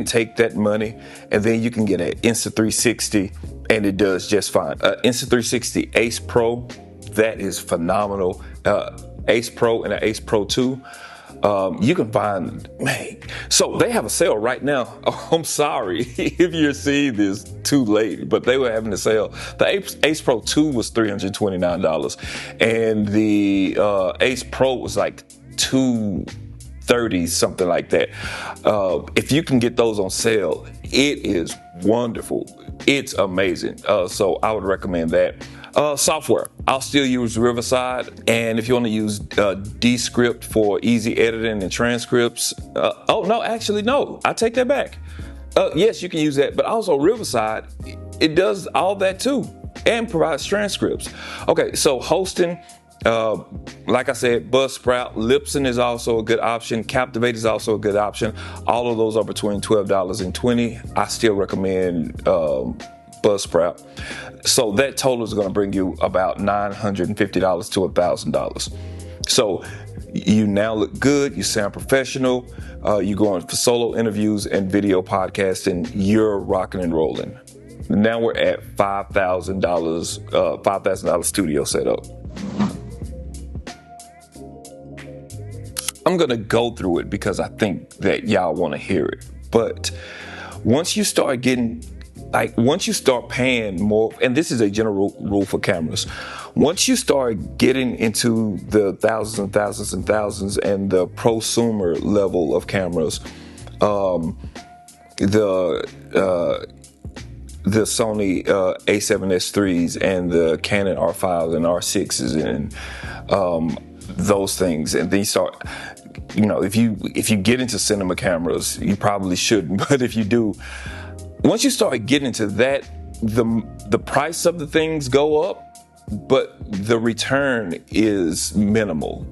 take that money and then you can get an Insta360 and it does just fine. Insta360 Ace Pro, that is phenomenal. Ace Pro and an Ace Pro 2. You can find, man. So they have a sale right now. Oh, I'm sorry if you're seeing this too late, but they were having a sale. The Ace Pro 2 was $329, and the Ace Pro was like $230, something like that. If you can get those on sale, it is wonderful. It's amazing. So I would recommend that. Software, I'll still use Riverside, and if you want to use Descript for easy editing and transcripts, no, I take that back. Yes, you can use that, but also Riverside, it does all that too, and provides transcripts. Okay, so hosting, like I said, Buzzsprout, Libsyn is also a good option. Captivate is also a good option. All of those are between $12 and $20. I still recommend Buzzsprout. So that total is going to bring you about $950 to $1,000. So you now look good, you sound professional, you're going for solo interviews and video podcasting, you're rocking and rolling. Now we're at $5,000 studio setup. I'm going to go through it because I think that y'all want to hear it. But once you start paying more, and this is a general rule for cameras, once you start getting into the thousands and thousands and thousands and the prosumer level of cameras, the Sony A7S3s and the Canon R5s and R6s and those things, and then you start, if you get into cinema cameras, you probably shouldn't, but if you do, once you start getting into that, the price of the things go up, but the return is minimal.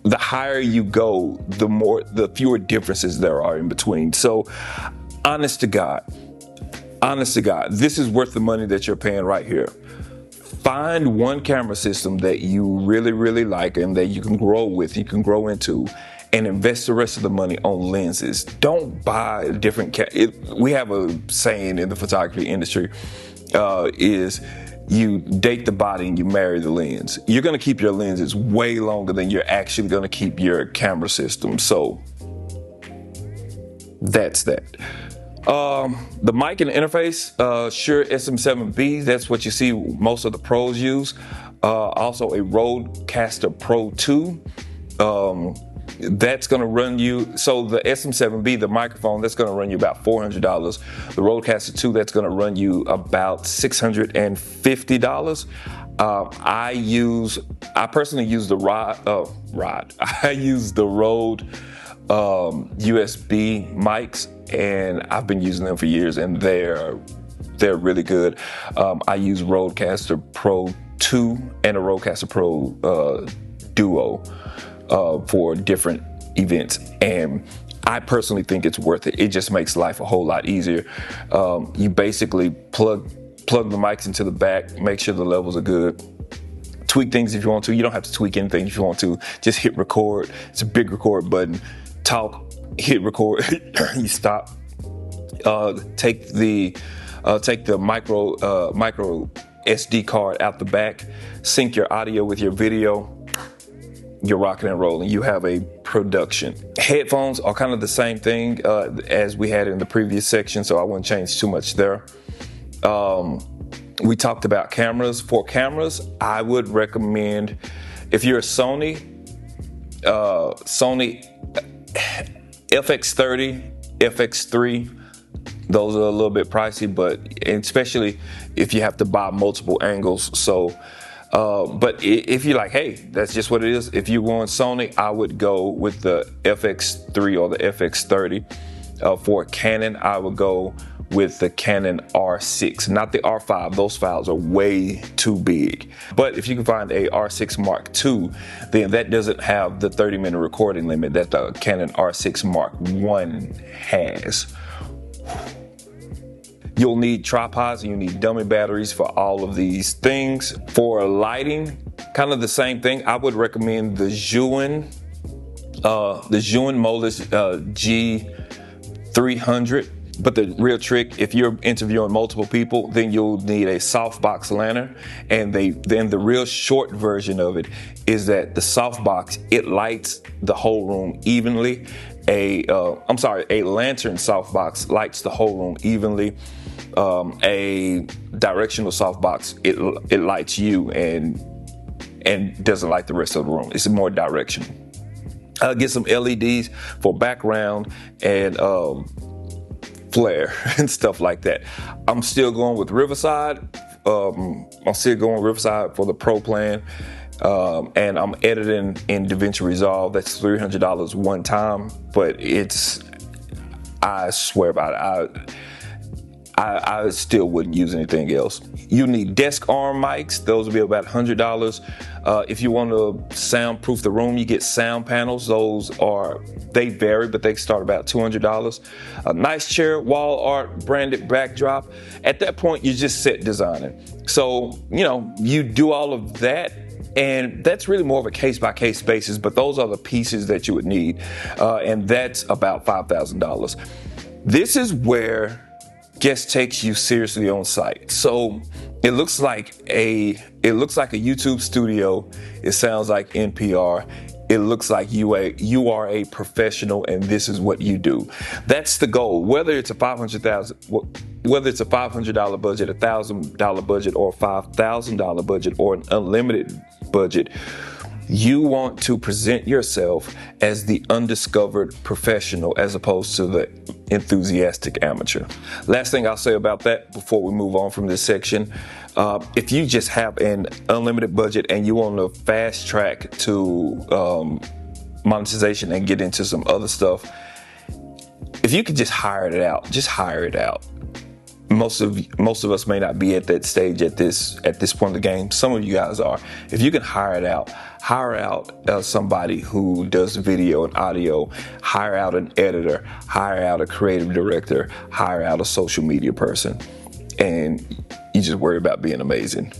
the higher you go, the fewer differences there are in between. So honest to God, this is worth the money that you're paying right here. Find one camera system that you really, really like and that you can grow with, you can grow into, and invest the rest of the money on lenses. Don't buy different we have a saying in the photography industry, is you date the body and you marry the lens. You're going to keep your lenses way longer than you're actually going to keep your camera system. So that's that. The mic and interface, Shure SM7B, that's what you see most of the pros use. Also a Rodecaster Pro 2. That's going to run you, so the SM7B, the microphone, that's going to run you about $400. The Rodecaster 2, that's going to run you about $650. I personally use the I use the Rode USB mics, and I've been using them for years, and they're really good. I use Rodecaster Pro 2 and a Rodecaster Pro Duo for different events, and I personally think it's worth it. It just makes life a whole lot easier. You basically plug the mics into the back, make sure the levels are good. Tweak things if you want to. You don't have to tweak anything if you want to. Just hit record. It's a big record button. Talk, hit record, you stop. Take the micro SD card out the back. Sync your audio with your video. You're rocking and rolling. You have a production. Headphones are kind of the same thing as we had in the previous section, so I wouldn't change too much there. We talked about cameras. For cameras, I would recommend, if you're a Sony FX30, FX3, those are a little bit pricey, but especially if you have to buy multiple angles. So, but if you're like, hey, that's just what it is. If you're going Sony, I would go with the FX3 or the FX30. For Canon, I would go with the Canon R6, not the R5. Those files are way too big. But if you can find a R6 Mark II, then that doesn't have the 30-minute recording limit that the Canon R6 Mark I has. You'll need tripods and you need dummy batteries for all of these things. For lighting, kind of the same thing. I would recommend the Zhiyun Molus G300. But the real trick, if you're interviewing multiple people, then you'll need a softbox lantern. And then the real short version of it is that the softbox, it lights the whole room evenly. A lantern softbox lights the whole room evenly. A directional softbox, it lights you and doesn't light the rest of the room. It's more directional. Get some LEDs for background and flare and stuff like that. I'm still going with Riverside. For the Pro plan. And I'm editing in DaVinci Resolve. That's $300 one time, but I swear about it. I still wouldn't use anything else. You need desk arm mics. Those will be about $100. If you want to soundproof the room, you get sound panels. They vary, but they start about $200. A nice chair, wall art, branded backdrop. At that point, you're just set designing. So, you do all of that, and that's really more of a case-by-case basis, but those are the pieces that you would need, and that's about $5,000. This is where Guest takes you seriously on site. So it looks like a YouTube studio. It sounds like NPR. It looks like you are a professional and this is what you do. That's the goal. Whether it's a $500 budget, $1,000 budget, or $5,000 budget, or an unlimited budget, you want to present yourself as the undiscovered professional as opposed to the enthusiastic amateur. Last thing I'll say about that before we move on from this section, if you just have an unlimited budget and you want to fast track to monetization and get into some other stuff, if you could just hire it out, most of us may not be at that stage at this point of the game. Some of you guys are. If you can hire out somebody who does video and audio, hire out an editor, hire out a creative director, hire out a social media person, and you just worry about being amazing.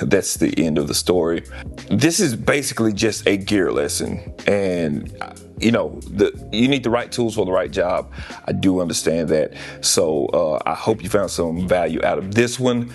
That's the end of the story. This is basically just a gear lesson, and you need the right tools for the right job. I do understand that. So I hope you found some value out of this one.